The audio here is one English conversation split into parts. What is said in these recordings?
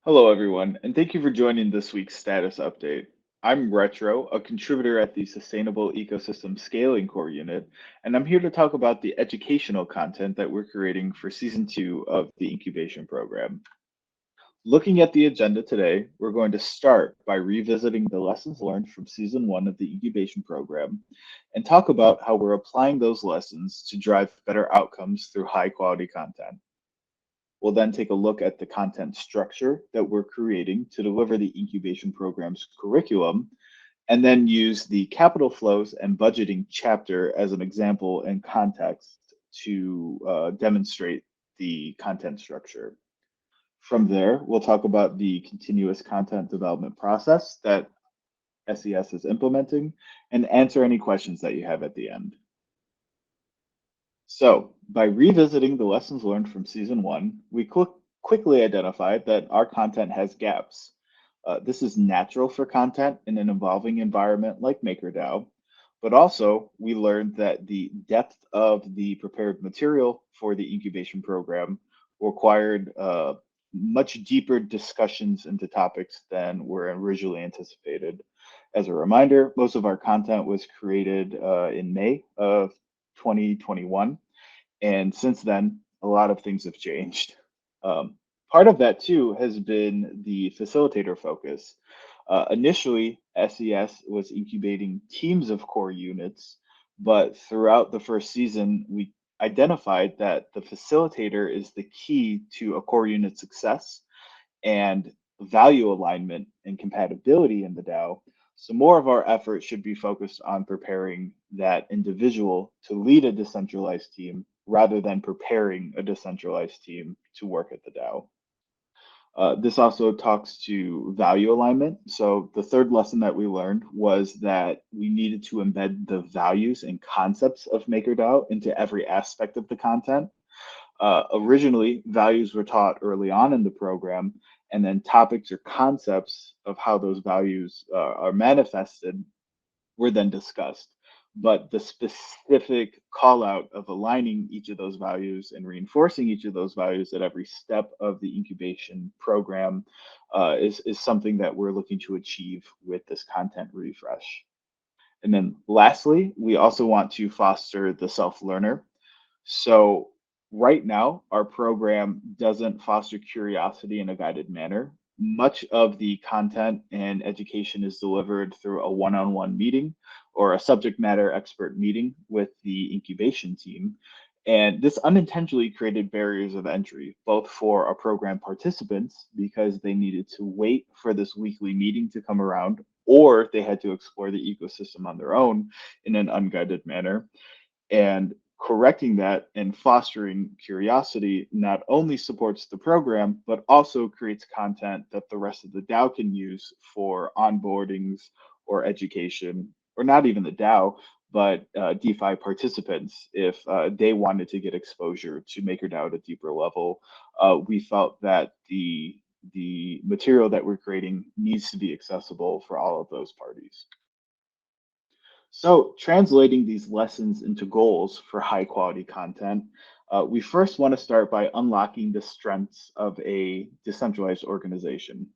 Hello, everyone, and thank you for joining this week's status update. I'm Retro, a contributor at the Sustainable Ecosystem Scaling Core Unit, and I'm here to talk about the educational content that we're creating for Season 2 of the Incubation Program. Looking at the agenda today, we're going to start by revisiting the lessons learned from Season 1 of the Incubation Program and talk about how we're applying those lessons to drive better outcomes through high quality content. We'll then take a look at the content structure that we're creating to deliver the incubation program's curriculum, and then use the capital flows and budgeting chapter as an example and context to demonstrate the content structure. From there, we'll talk about the continuous content development process that SES is implementing and answer any questions that you have at the end. So, by revisiting the lessons learned from season one, we quickly identified that our content has gaps. This is natural for content in an evolving environment like MakerDAO, but also we learned that the depth of the prepared material for the incubation program required much deeper discussions into topics than were originally anticipated. As a reminder, most of our content was created in May of 2021. And since then, a lot of things have changed. Part of that too has been the facilitator focus. Initially, SES was incubating teams of core units, but throughout the first season, we identified that the facilitator is the key to a core unit success and value alignment and compatibility in the DAO. So more of our effort should be focused on preparing that individual to lead a decentralized team rather than preparing a decentralized team to work at the DAO. This also talks to value alignment. So the third lesson that we learned was that we needed to embed the values and concepts of MakerDAO into every aspect of the content. Originally, values were taught early on in the program, and then topics or concepts of how those values are manifested were then discussed. But the specific call out of aligning each of those values and reinforcing each of those values at every step of the incubation program is something that we're looking to achieve with this content refresh. And then lastly, we also want to foster the self-learner. So right now, our program doesn't foster curiosity in a guided manner. Much of the content and education is delivered through a one-on-one meeting or a subject matter expert meeting with the incubation team. And this unintentionally created barriers of entry, both for our program participants because they needed to wait for this weekly meeting to come around, or they had to explore the ecosystem on their own in an unguided manner. And correcting that and fostering curiosity not only supports the program, but also creates content that the rest of the DAO can use for onboardings or education, or not even the DAO, but DeFi participants if they wanted to get exposure to MakerDAO at a deeper level. We felt that the material that we're creating needs to be accessible for all of those parties. So translating these lessons into goals for high quality content, we first want to start by unlocking the strengths of a decentralized organization.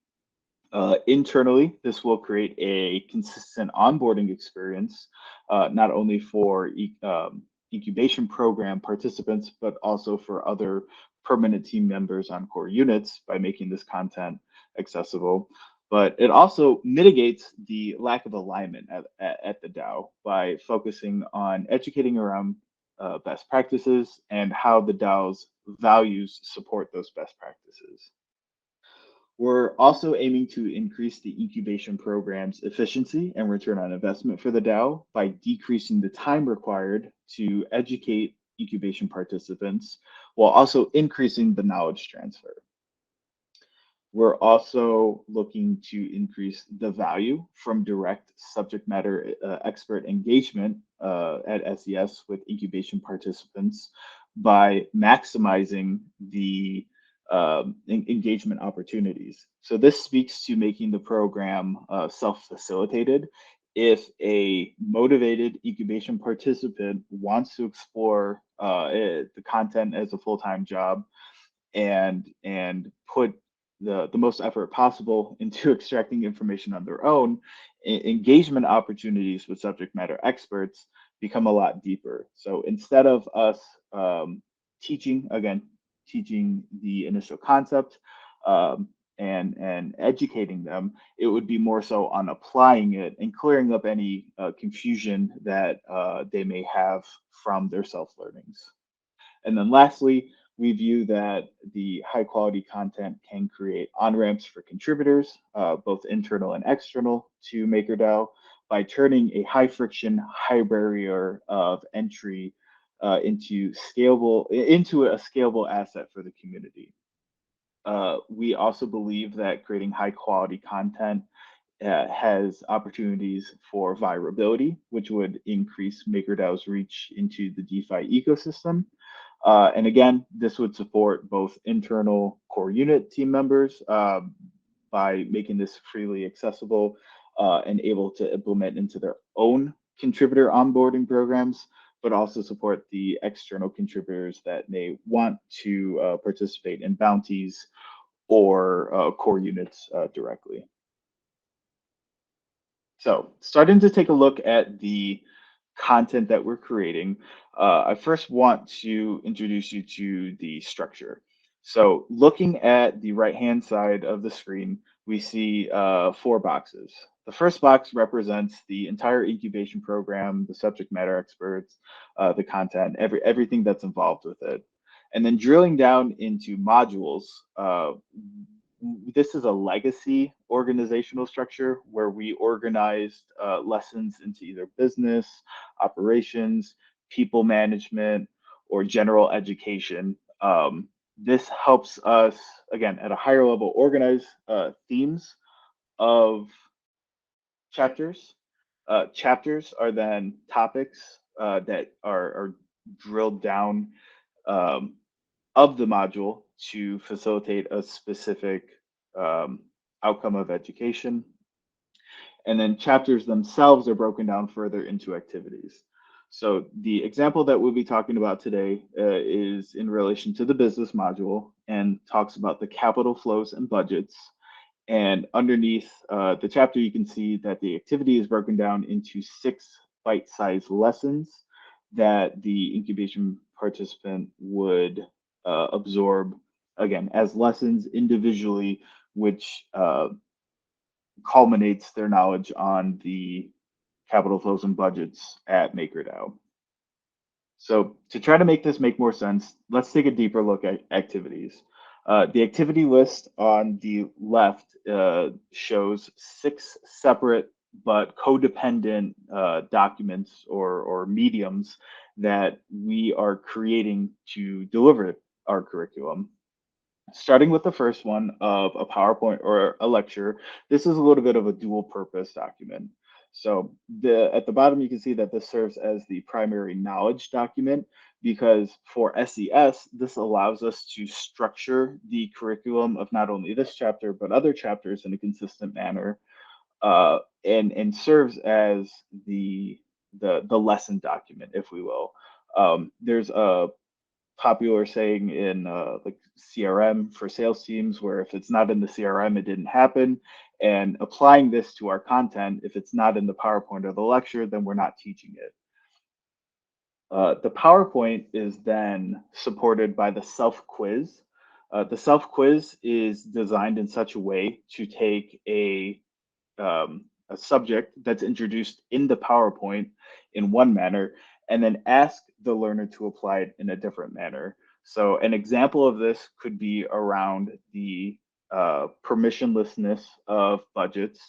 Internally, this will create a consistent onboarding experience, not only for incubation program participants, but also for other permanent team members on core units by making this content accessible. But it also mitigates the lack of alignment at the DAO by focusing on educating around best practices and how the DAO's values support those best practices. We're also aiming to increase the incubation program's efficiency and return on investment for the DAO by decreasing the time required to educate incubation participants while also increasing the knowledge transfer. We're also looking to increase the value from direct subject matter expert engagement at SES with incubation participants by maximizing the engagement opportunities. So this speaks to making the program self-facilitated. If a motivated incubation participant wants to explore the content as a full-time job and put the most effort possible into extracting information on their own, engagement opportunities with subject matter experts become a lot deeper. So instead of us teaching, again, teaching the initial concept and educating them, it would be more so on applying it and clearing up any confusion that they may have from their self-learnings. And then lastly, we view that the high quality content can create on-ramps for contributors, both internal and external to MakerDAO by turning a high friction, high barrier of entry into a scalable asset for the community. We also believe that creating high quality content has opportunities for virability, which would increase MakerDAO's reach into the DeFi ecosystem. And again, this would support both internal core unit team members by making this freely accessible and able to implement into their own contributor onboarding programs, but also support the external contributors that may want to participate in bounties or core units directly. So starting to take a look at the content that we're creating, I first want to introduce you to the structure. So looking at the right-hand side of the screen, we see 4 boxes. The first box represents the entire incubation program, the subject matter experts, the content, everything that's involved with it. And then drilling down into modules, this is a legacy organizational structure where we organized lessons into either business, operations, people management, or general education. This helps us, again, at a higher level, organize themes of chapters. Chapters are then topics that are drilled down um, of the module to facilitate a specific outcome of education. And then chapters themselves are broken down further into activities. So the example that we'll be talking about today is in relation to the business module and talks about the capital flows and budgets. And underneath the chapter, you can see that the activity is broken down into 6 bite-sized lessons that the incubation participant would absorb, again, as lessons individually, which culminates their knowledge on the capital flows and budgets at MakerDAO. So to try to make this make more sense, let's take a deeper look at activities. The activity list on the left shows 6 separate but codependent documents or mediums that we are creating to deliver our curriculum. Starting with the first one of a PowerPoint or a lecture, this is a little bit of a dual purpose document. So at the bottom, you can see that this serves as the primary knowledge document because for SES, this allows us to structure the curriculum of not only this chapter, but other chapters in a consistent manner and serves as the lesson document, if we will. There's a popular saying in like CRM for sales teams, where if it's not in the CRM, it didn't happen. And applying this to our content, if it's not in the PowerPoint or the lecture, then we're not teaching it. The PowerPoint is then supported by the self-quiz. The self-quiz is designed in such a way to take a subject that's introduced in the PowerPoint in one manner and then ask the learner to apply it in a different manner. So an example of this could be around the permissionlessness of budgets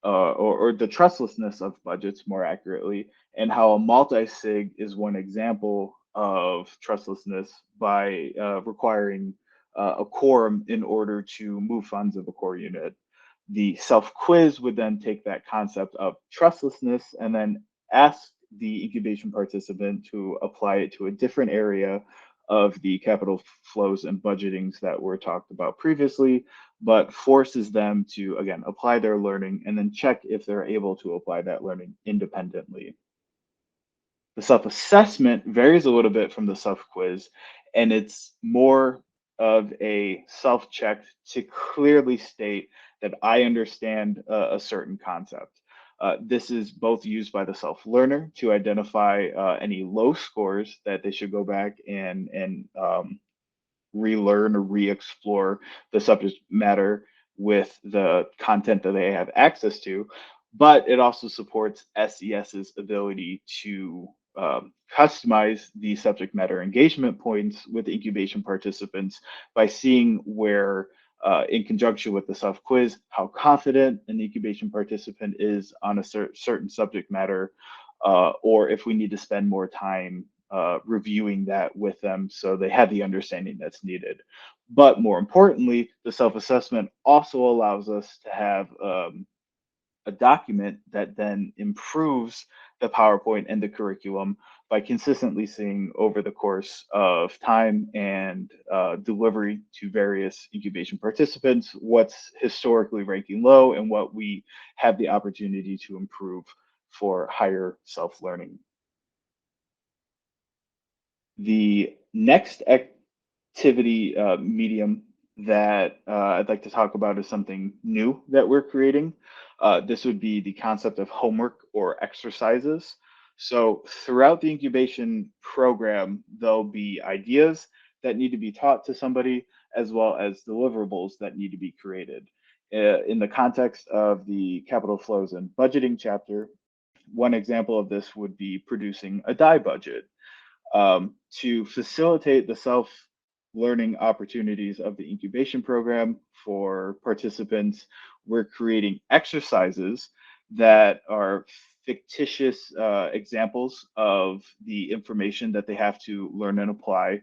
or the trustlessness of budgets more accurately, and how a multi-sig is one example of trustlessness by requiring a quorum in order to move funds of a core unit. The self-quiz would then take that concept of trustlessness and then ask the incubation participant to apply it to a different area of the capital flows and budgetings that were talked about previously, but forces them to, again, apply their learning and then check if they're able to apply that learning independently. The self-assessment varies a little bit from the self-quiz, and it's more of a self-check to clearly state that I understand a certain concept. This is both used by the self-learner to identify any low scores that they should go back and relearn or re-explore the subject matter with the content that they have access to, but it also supports SES's ability to customize the subject matter engagement points with incubation participants by seeing where, in conjunction with the self quiz, how confident an incubation participant is on a certain subject matter, or if we need to spend more time reviewing that with them so they have the understanding that's needed. But more importantly, the self assessment also allows us to have a document that then improves the PowerPoint and the curriculum by consistently seeing over the course of time and delivery to various incubation participants what's historically ranking low and what we have the opportunity to improve for higher self learning. The next activity medium that I'd like to talk about is something new that we're creating. This would be the concept of homework or exercises. So throughout the incubation program, there'll be ideas that need to be taught to somebody, as well as deliverables that need to be created. In the context of the capital flows and budgeting chapter, one example of this would be producing a Dai budget to facilitate the self-learning opportunities of the incubation program for participants. We're creating exercises that are fictitious examples of the information that they have to learn and apply.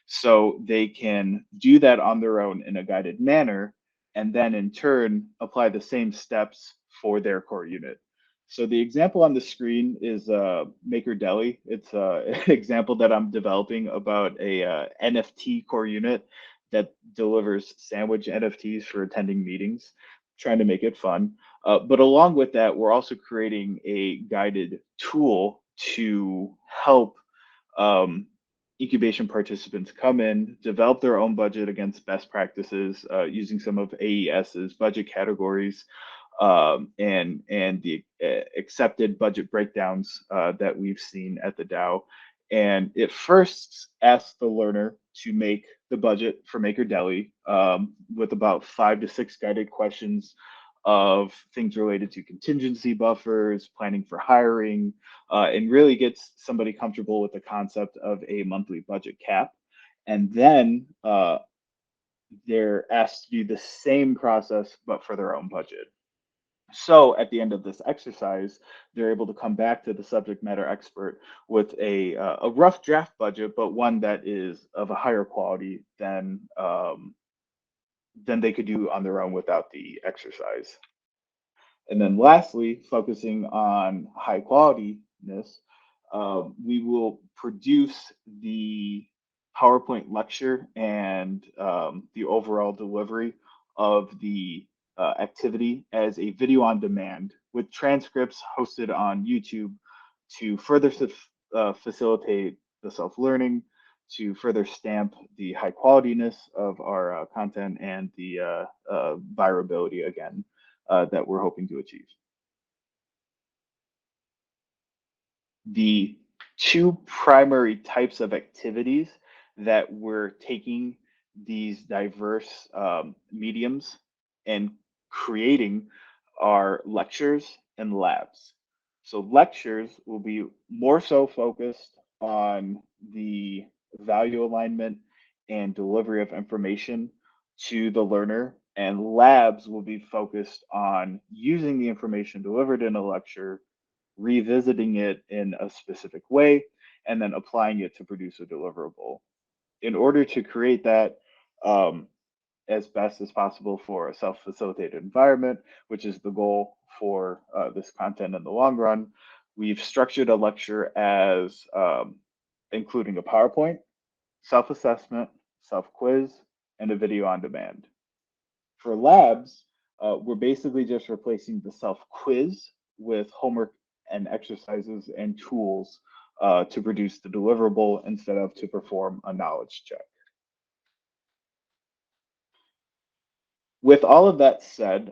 So they can do that on their own in a guided manner, and then in turn apply the same steps for their core unit. So the example on the screen is MakerDAO. It's an example that I'm developing about a NFT core unit that delivers sandwich NFTs for attending meetings, trying to make it fun. But along with that, we're also creating a guided tool to help um, incubation participants come in, develop their own budget against best practices using some of AES's budget categories and the accepted budget breakdowns that we've seen at the DAO. And it first asks the learner to make the budget for MakerDAO with about 5 to 6 guided questions of things related to contingency buffers, planning for hiring, and really gets somebody comfortable with the concept of a monthly budget cap. And then they're asked to do the same process, but for their own budget. So at the end of this exercise, they're able to come back to the subject matter expert with a rough draft budget, but one that is of a higher quality than they could do on their own without the exercise. And then lastly, focusing on high qualityness, we will produce the PowerPoint lecture and the overall delivery of the activity as a video on demand with transcripts hosted on YouTube to further facilitate the self-learning, to further stamp the high qualityness of our content and the virability again that we're hoping to achieve. The two primary types of activities that we're taking these diverse mediums and creating are lectures and labs. So lectures will be more so focused on the value alignment and delivery of information to the learner, and labs will be focused on using the information delivered in a lecture, revisiting it in a specific way, and then applying it to produce a deliverable. In order to create that as best as possible for a self-facilitated environment, which is the goal for this content in the long run, we've structured a lecture as including a PowerPoint, self-assessment, self-quiz, and a video on demand. For labs, we're basically just replacing the self-quiz with homework and exercises and tools to produce the deliverable instead of to perform a knowledge check. With all of that said,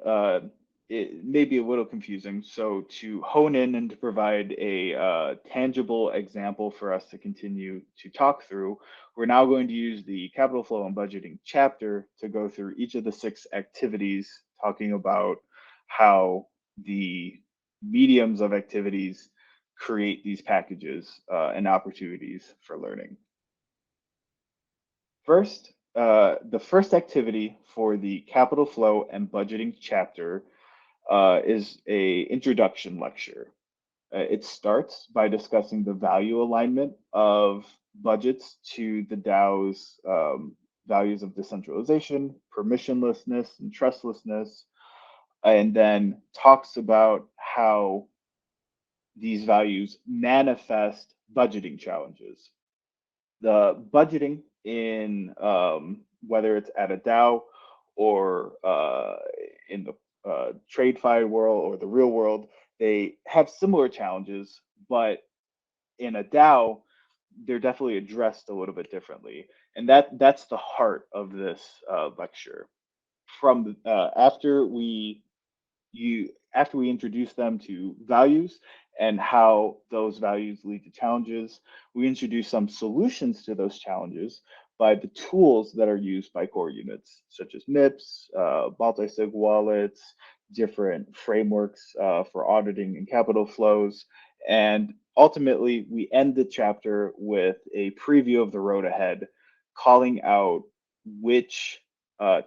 it may be a little confusing. So to hone in and to provide a tangible example for us to continue to talk through, we're now going to use the capital flow and budgeting chapter to go through each of the 6 activities, talking about how the mediums of activities create these packages and opportunities for learning. First, the first activity for the capital flow and budgeting chapter is a introduction lecture. It starts by discussing the value alignment of budgets to the DAO's values of decentralization, permissionlessness, and trustlessness, and then talks about how these values manifest budgeting challenges. The budgeting in whether it's at a DAO or in the TradeFi world or the real world, they have similar challenges, but in a DAO, they're definitely addressed a little bit differently. And that's the heart of this lecture. From after we introduce them to values and how those values lead to challenges, we introduce some solutions to those challenges by the tools that are used by core units, such as MIPS, multi-sig wallets, different frameworks for auditing and capital flows. And ultimately, we end the chapter with a preview of the road ahead, calling out which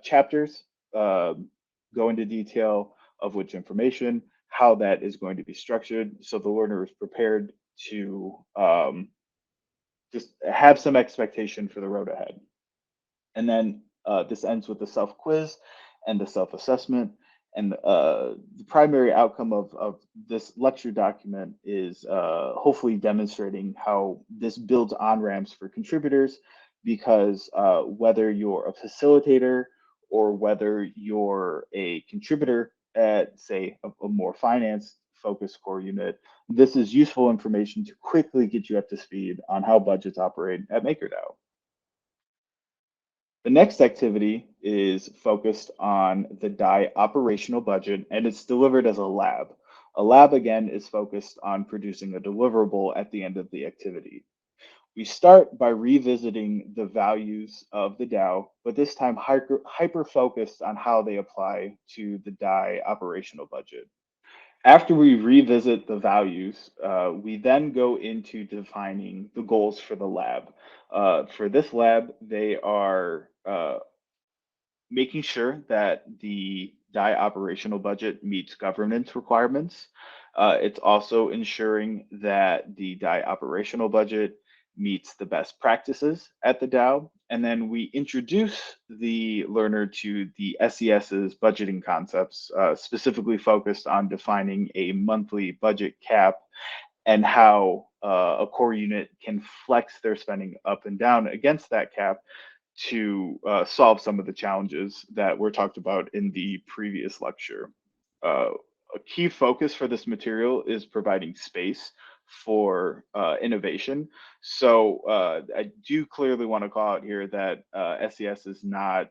chapters go into detail of which information, how that is going to be structured, so the learner is prepared to just have some expectation for the road ahead. And then this ends with the self-quiz and the self-assessment. And the primary outcome of this lecture document is hopefully demonstrating how this builds on-ramps for contributors, because whether you're a facilitator or whether you're a contributor at, say, a more finance-focused core unit, this is useful information to quickly get you up to speed on how budgets operate at MakerDAO. The next activity is focused on the Dai Operational Budget, and it's delivered as a lab. A lab, again, is focused on producing a deliverable at the end of the activity. We start by revisiting the values of the DAO, but this time hyper-focused on how they apply to the Dai Operational Budget. After we revisit the values, we then go into defining the goals for the lab. For this lab, they are making sure that the Dai operational budget meets governance requirements. It's also ensuring that the Dai operational budget meets the best practices at the DAO. And then we introduce the learner to the SES's budgeting concepts, specifically focused on defining a monthly budget cap and how a core unit can flex their spending up and down against that cap to solve some of the challenges that were talked about in the previous lecture. A key focus for this material is providing space for innovation. So I do clearly want to call out here that SES is not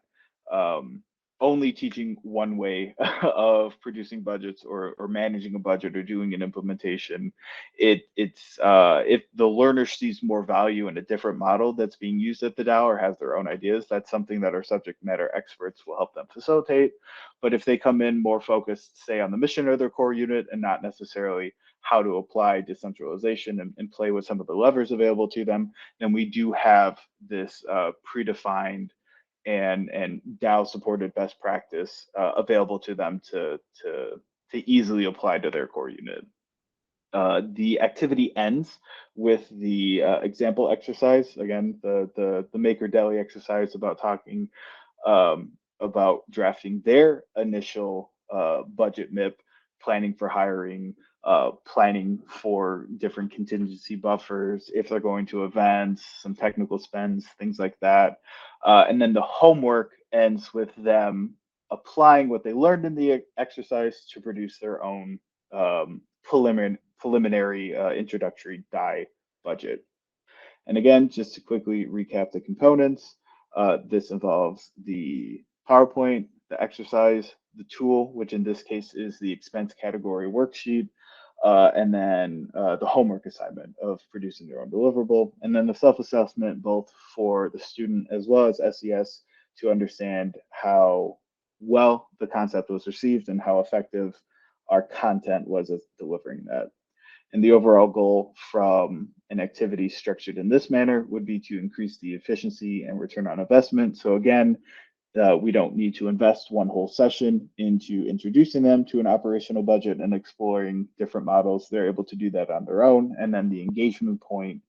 only teaching one way of producing budgets or managing a budget or doing an implementation. It's if the learner sees more value in a different model that's being used at the DAO or has their own ideas, that's something that our subject matter experts will help them facilitate. But if they come in more focused, say, on the mission of their core unit and not necessarily how to apply decentralization and play with some of the levers available to them, then we do have this predefined and DAO supported best practice available to them to easily apply to their core unit. The activity ends with the example exercise. Again, the MakerDAO exercise about talking about drafting their initial budget MIP, planning for hiring, planning for different contingency buffers, if they're going to events, some technical spends, things like that. And then the homework ends with them applying what they learned in the exercise to produce their own preliminary introductory Dai budget. And again, just to quickly recap the components, this involves the PowerPoint the exercise, the tool, which in this case is the expense category worksheet, and then the homework assignment of producing their own deliverable, and then the self-assessment both for the student as well as SES to understand how well the concept was received and how effective our content was at delivering that. And the overall goal from an activity structured in this manner would be to increase the efficiency and return on investment. So again, we don't need to invest one whole session into introducing them to an operational budget and exploring different models. They're able to do that on their own. And then the engagement point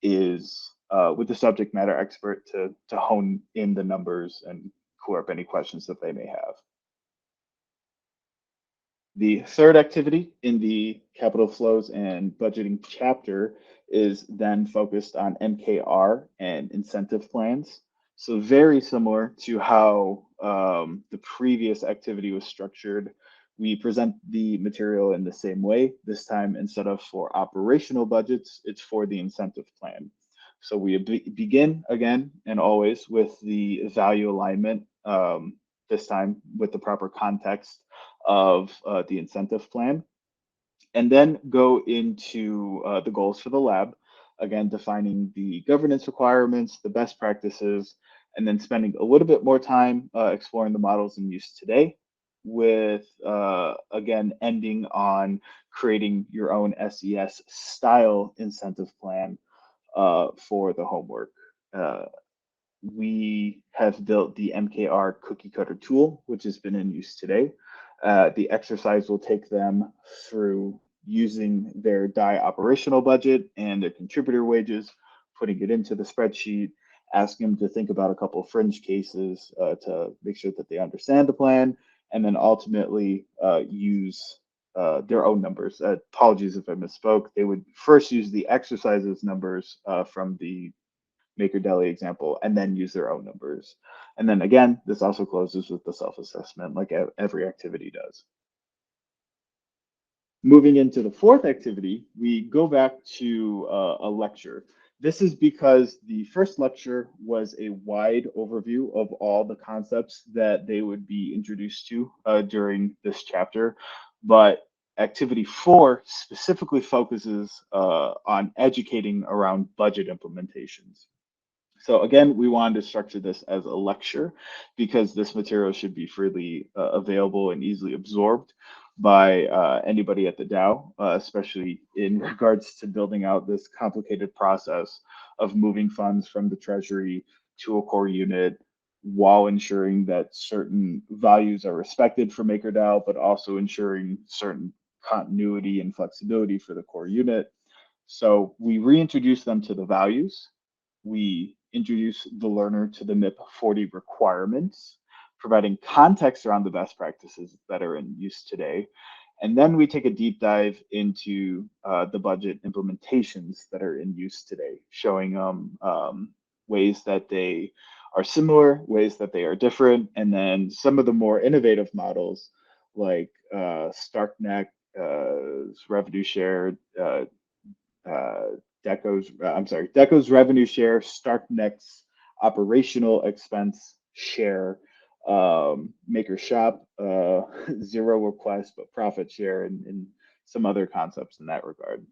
is with the subject matter expert to hone in the numbers and clear up any questions that they may have. The third activity in the capital flows and budgeting chapter is then focused on MKR and incentive plans. So very similar to how the previous activity was structured, we present the material in the same way. This time, instead of for operational budgets, it's for the incentive plan. So we begin again and always with the value alignment, this time with the proper context of the incentive plan, and then go into the goals for the lab, again, defining the governance requirements, the best practices, and then spending a little bit more time exploring the models in use today with, again, ending on creating your own SES style incentive plan for the homework. We have built the MKR cookie cutter tool, which has been in use today. The exercise will take them through using their Dai operational budget and their contributor wages, putting it into the spreadsheet, asking them to think about a couple of fringe cases to make sure that they understand the plan, and then ultimately use their own numbers. Apologies if I misspoke. They would first use the exercises numbers from the MakerDAO example, and then use their own numbers. And then again, this also closes with the self-assessment like every activity does. Moving into the fourth activity, we go back to a lecture. This is because the first lecture was a wide overview of all the concepts that they would be introduced to during this chapter, but activity 4 specifically focuses on educating around budget implementations. So again, we wanted to structure this as a lecture because this material should be freely available and easily absorbed by anybody at the DAO, especially in regards to building out this complicated process of moving funds from the treasury to a core unit while ensuring that certain values are respected for MakerDAO, but also ensuring certain continuity and flexibility for the core unit. So we reintroduce them to the values. We introduce the learner to the MIP 40 requirements, providing context around the best practices that are in use today. And then we take a deep dive into the budget implementations that are in use today, showing them ways that they are similar, ways that they are different, and then some of the more innovative models like StarkNet, revenue share, Deco's revenue share, StarkNet's operational expense share, Maker Shop, zero request but profit share, and some other concepts in that regard.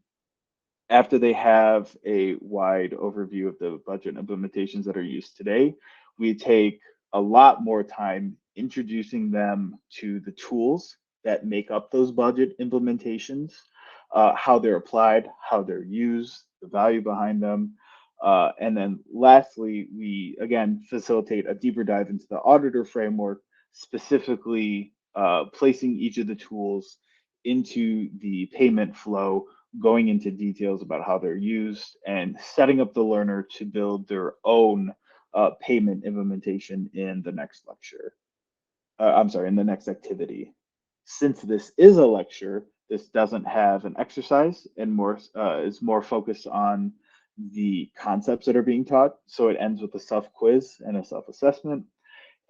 After they have a wide overview of the budget implementations that are used today, we take a lot more time introducing them to the tools that make up those budget implementations, how they're applied, how they're used, the value behind them. And then lastly, we again facilitate a deeper dive into the auditor framework, specifically placing each of the tools into the payment flow, going into details about how they're used, and setting up the learner to build their own payment implementation in the next lecture. In the next activity. Since this is a lecture, this doesn't have an exercise and is more focused on the concepts that are being taught. So it ends with a self-quiz and a self-assessment.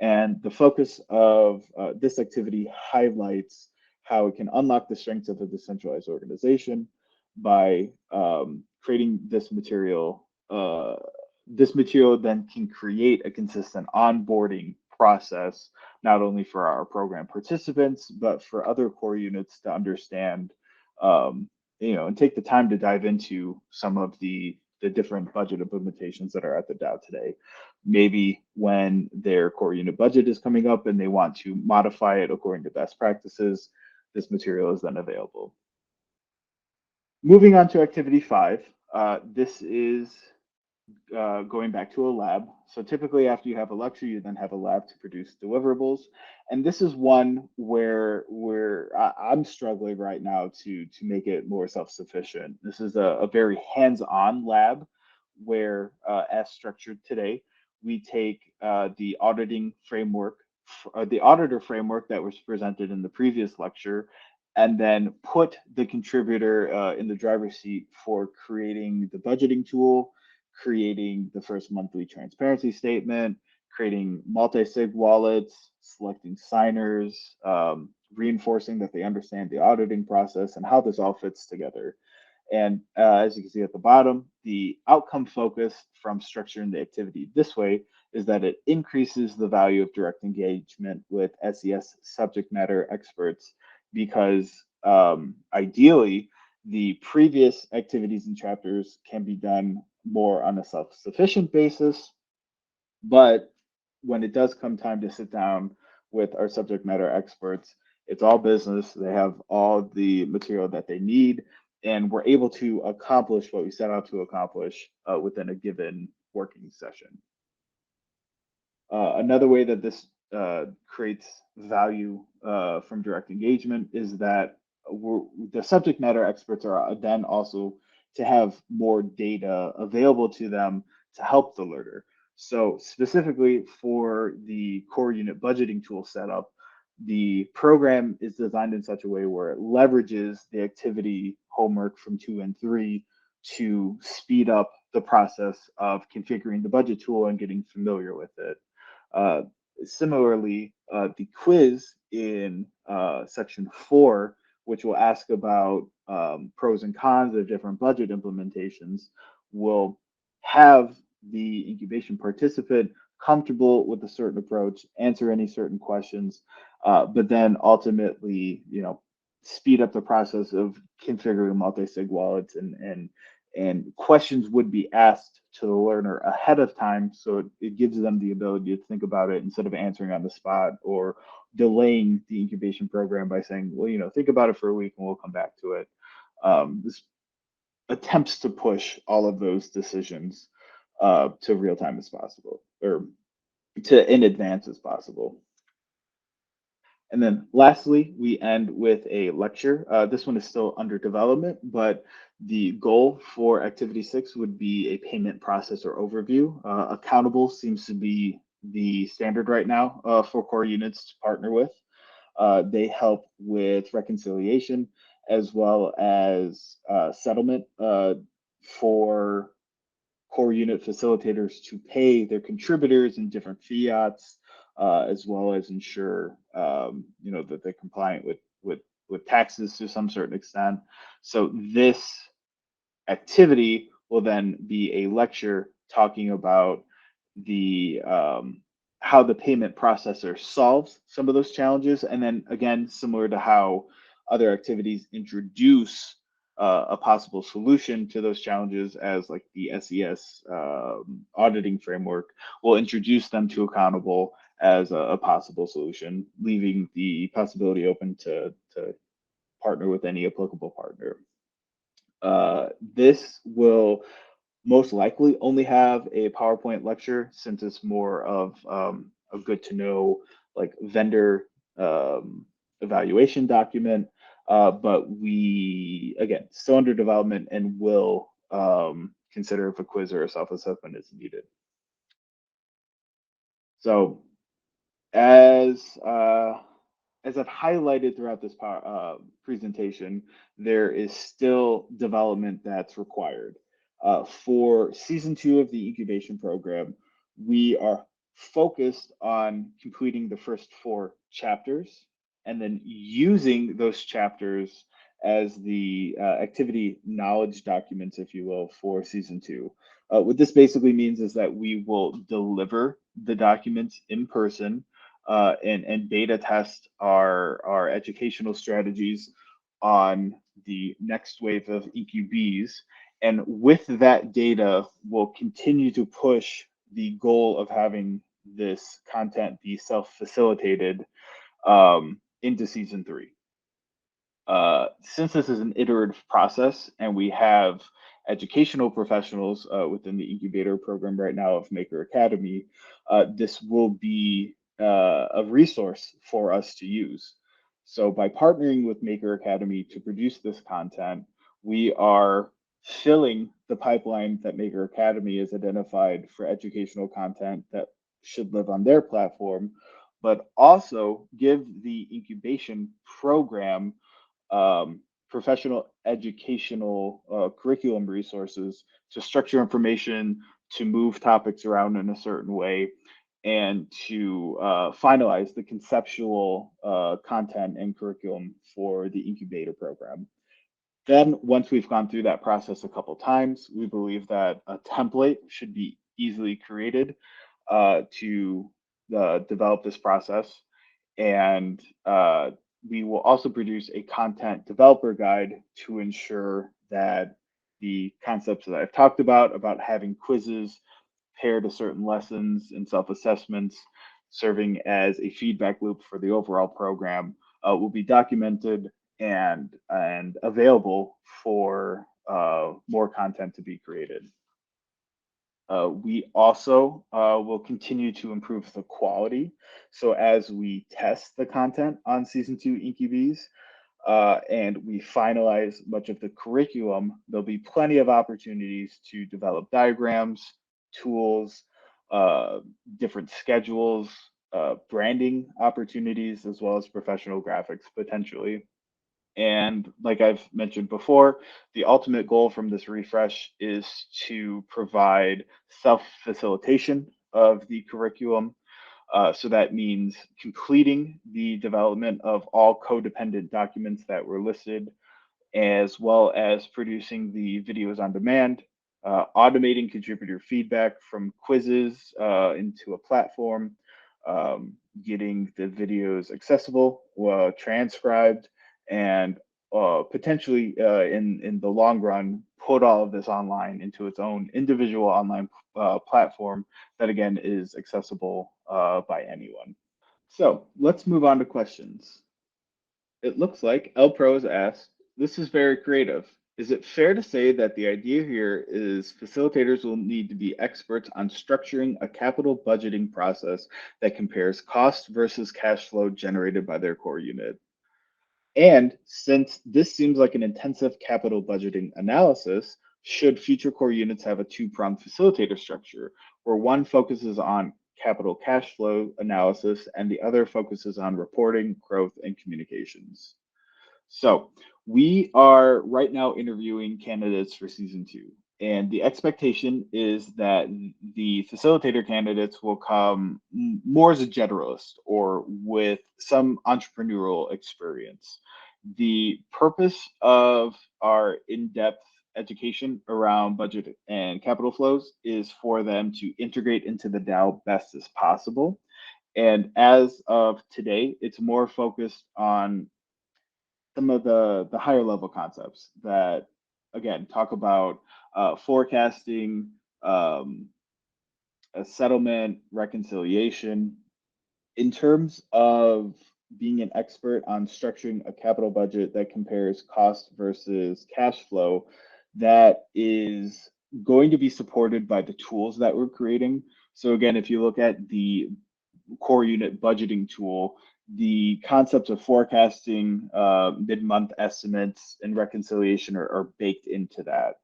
And the focus of this activity highlights how it can unlock the strengths of a decentralized organization by creating this material. This material then can create a consistent onboarding process, not only for our program participants, but for other core units to understand, um, and take the time to dive into some of the different budget implementations that are at the DAO today. Maybe when their core unit budget is coming up and they want to modify it according to best practices, this material is then available. Moving on to activity 5, this is going back to a lab. So typically after you have a lecture, you then have a lab to produce deliverables. And this is one where I'm struggling right now to make it more self-sufficient. This is a very hands-on lab where, as structured today, we take the auditing framework, the auditor framework that was presented in the previous lecture, and then put the contributor in the driver's seat for creating the budgeting tool, creating the first monthly transparency statement, creating multi-sig wallets, selecting signers, reinforcing that they understand the auditing process and how this all fits together. And as you can see at the bottom, the outcome focus from structuring the activity this way is that it increases the value of direct engagement with SES subject matter experts because ideally, the previous activities and chapters can be done more on a self-sufficient basis, but when it does come time to sit down with our subject matter experts, it's all business. They have all the material that they need, and we're able to accomplish what we set out to accomplish within a given working session. Another way that this creates value from direct engagement is that the subject matter experts are then also to have more data available to them to help the learner. So specifically for the core unit budgeting tool setup, the program is designed in such a way where it leverages the activity homework from 2 and 3 to speed up the process of configuring the budget tool and getting familiar with it. Uh, Similarly, the quiz in section 4, which will ask about pros and cons of different budget implementations, will have the incubation participant comfortable with a certain approach, answer any certain questions, but then ultimately, speed up the process of configuring multi-sig wallets and questions would be asked to the learner ahead of time, so it gives them the ability to think about it instead of answering on the spot or delaying the incubation program by saying, well, think about it for a week and we'll come back to it. This attempts to push all of those decisions to real time as possible, or to in advance as possible. And then lastly, we end with a lecture. This one is still under development, but the goal for activity 6 would be a payment processor overview. Accountable seems to be the standard right now for core units to partner with. They help with reconciliation as well as settlement for core unit facilitators to pay their contributors in different fiats, as well as ensure that they're compliant with taxes to some certain extent. So this activity will then be a lecture talking about the how the payment processor solves some of those challenges, and then again, similar to how other activities introduce a possible solution to those challenges, as like the SES auditing framework will introduce them to accountable as a possible solution, leaving the possibility open to partner with any applicable partner. This will most likely only have a PowerPoint lecture, since it's more of a good to know, like, vendor evaluation document. But we, again, still under development and will consider if a quiz or a self-assessment is needed. So as I've highlighted throughout this presentation, there is still development that's required. For season 2 of the incubation program, we are focused on completing the first 4 chapters and then using those chapters as the activity knowledge documents, if you will, for season 2. What this basically means is that we will deliver the documents in person and beta test our educational strategies on the next wave of EQBs. And with that data, we'll continue to push the goal of having this content be self-facilitated into season 3. Since this is an iterative process and we have educational professionals within the incubator program right now of Maker Academy, this will be a resource for us to use. So by partnering with Maker Academy to produce this content, we are filling the pipeline that Maker Academy has identified for educational content that should live on their platform, but also give the incubation program professional educational curriculum resources to structure information, to move topics around in a certain way, and to finalize the conceptual content and curriculum for the incubator program. Then, once we've gone through that process a couple times, we believe that a template should be easily created to develop this process. And we will also produce a content developer guide to ensure that the concepts that I've talked about having quizzes paired to certain lessons and self-assessments, serving as a feedback loop for the overall program, will be documented and available for more content to be created. We also will continue to improve the quality. So as we test the content on season 2 Incubes and we finalize much of the curriculum, there'll be plenty of opportunities to develop diagrams, tools, different schedules, branding opportunities, as well as professional graphics potentially. And like I've mentioned before, the ultimate goal from this refresh is to provide self-facilitation of the curriculum. So that means completing the development of all codependent documents that were listed, as well as producing the videos on demand, automating contributor feedback from quizzes into a platform, getting the videos accessible, transcribed, and potentially in the long run, put all of this online into its own individual online platform that again is accessible by anyone. So let's move on to questions. It looks like El Pro has asked, this is very creative. Is it fair to say that the idea here is facilitators will need to be experts on structuring a capital budgeting process that compares cost versus cash flow generated by their core unit? And since this seems like an intensive capital budgeting analysis, should future core units have a two-pronged facilitator structure where one focuses on capital cash flow analysis and the other focuses on reporting, growth, and communications? So we are right now interviewing candidates for season 2. And the expectation is that the facilitator candidates will come more as a generalist or with some entrepreneurial experience. The purpose of our in-depth education around budget and capital flows is for them to integrate into the DAO best as possible. And as of today, it's more focused on some of the higher level concepts that, again, talk about forecasting, a settlement, reconciliation. In terms of being an expert on structuring a capital budget that compares cost versus cash flow, that is going to be supported by the tools that we're creating. So again, if you look at the core unit budgeting tool, the concepts of forecasting, mid-month estimates, and reconciliation are baked into that.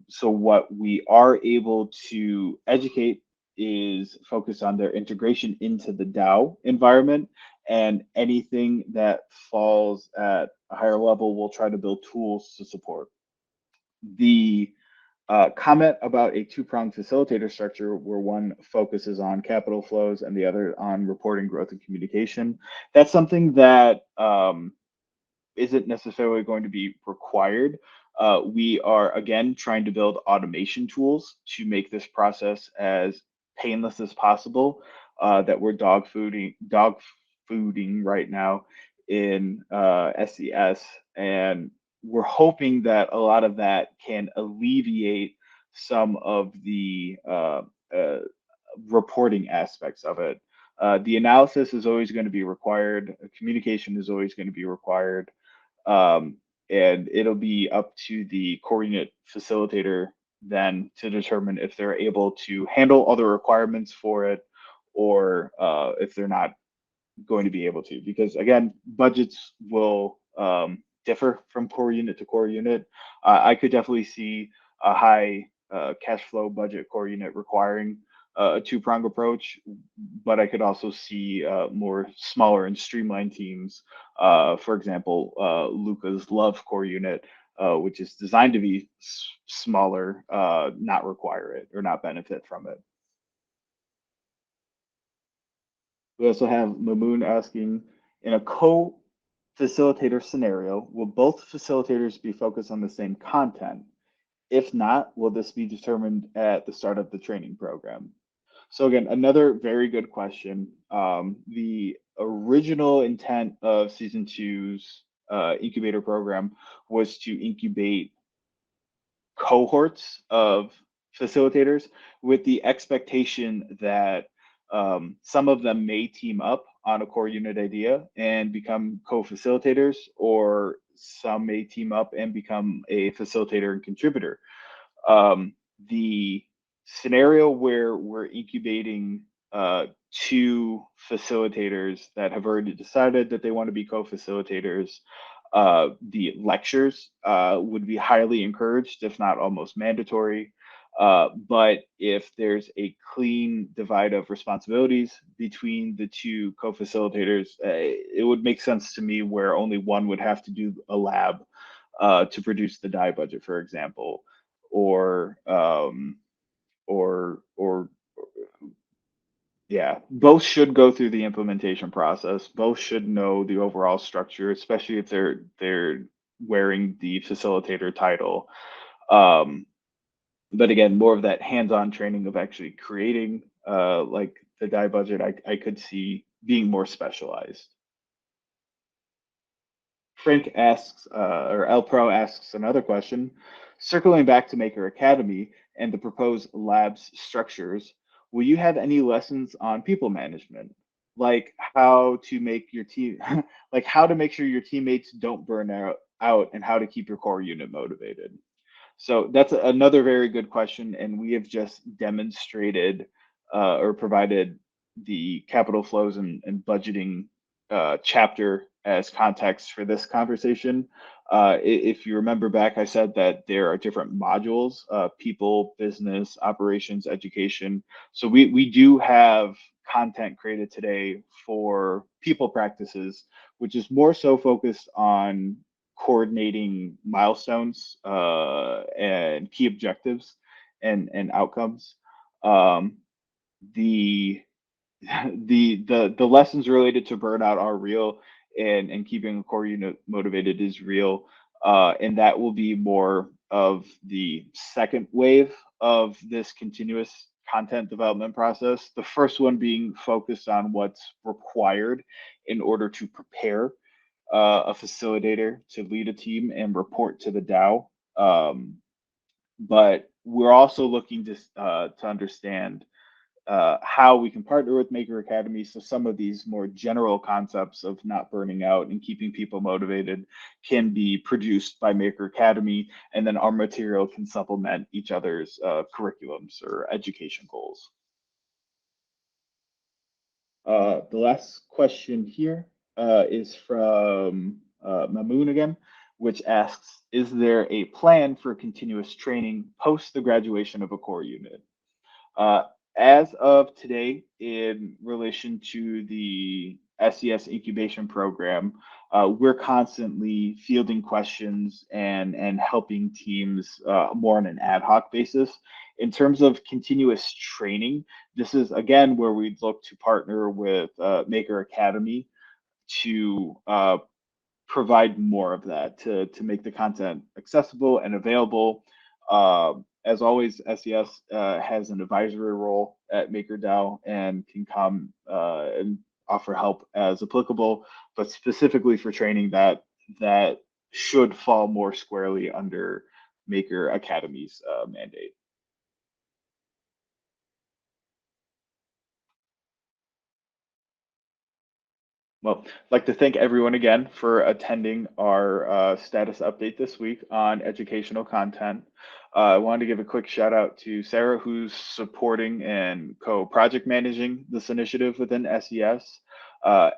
So what we are able to educate is focus on their integration into the DAO environment, and anything that falls at a higher level, we'll try to build tools to support. The comment about a two-pronged facilitator structure where one focuses on capital flows and the other on reporting, growth, and communication. That's something that isn't necessarily going to be required, We are, again, trying to build automation tools to make this process as painless as possible. That we're dog fooding right now in SES, and we're hoping that a lot of that can alleviate some of the uh, reporting aspects of it. The analysis is always going to be required. Communication is always going to be required, um, and it'll be up to the core unit facilitator then to determine if they're able to handle all the requirements for it, or if they're not going to be able to, because again, budgets will differ from core unit to core unit. I could definitely see a high cash flow budget core unit requiring a two-prong approach, but I could also see more smaller and streamlined teams. For example, Luca's Love core unit, which is designed to be smaller, not require it or not benefit from it. We also have Mamoon asking, in a co-facilitator scenario, will both facilitators be focused on the same content? If not, will this be determined at the start of the training program? So again, another very good question. The original intent of season two's incubator program was to incubate cohorts of facilitators with the expectation that some of them may team up on a core unit idea and become co-facilitators, or some may team up and become a facilitator and contributor. The scenario where we're incubating two facilitators that have already decided that they want to be co-facilitators, the lectures would be highly encouraged, if not almost mandatory. But if there's a clean divide of responsibilities between the two co-facilitators, it would make sense to me where only one would have to do a lab to produce the Dai budget, for example, or or yeah, both should go through the implementation process. Both should know the overall structure, especially if they're wearing the facilitator title. Um, but again, more of that hands-on training of actually creating like the Dai budget, I could see being more specialized. Frank asks, or L Pro asks another question, circling back to Maker Academy and the proposed labs structures, will you have any lessons on people management, like how to make your team, like how to make sure your teammates don't burn out, and how to keep your core unit motivated? So that's another very good question, and we have just demonstrated or provided the capital flows and budgeting chapter as context for this conversation. If you remember back, I said that there are different modules: people, business, operations, education. So we do have content created today for people practices, which is more so focused on coordinating milestones and key objectives and outcomes. Um, the the lessons related to burnout are real, and keeping a core unit motivated is real, and that will be more of the second wave of this continuous content development process. The first one being focused on what's required in order to prepare a facilitator to lead a team and report to the DAO. But we're also looking to understand how we can partner with Maker Academy, so some of these more general concepts of not burning out and keeping people motivated can be produced by Maker Academy, and then our material can supplement each other's curriculums or education goals. The last question here is from Mamoon again, which asks, is there a plan for continuous training post the graduation of a core unit? Uh, as of today, in relation to the SES incubation program, we're constantly fielding questions and helping teams more on an ad hoc basis. In terms of continuous training, this is again where we'd look to partner with Maker Academy to provide more of that to make the content accessible and available. As always, SES has an advisory role at MakerDAO and can come and offer help as applicable, but specifically for training that should fall more squarely under Maker Academy's mandate. Well, I'd like to thank everyone again for attending our status update this week on educational content. I wanted to give a quick shout out to Sarah, who's supporting and co-project managing this initiative within SES.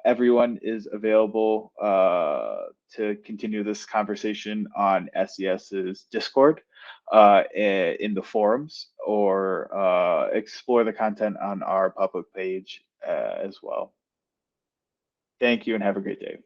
Everyone is available to continue this conversation on SES's Discord in the forums, or explore the content on our public page as well. Thank you and have a great day.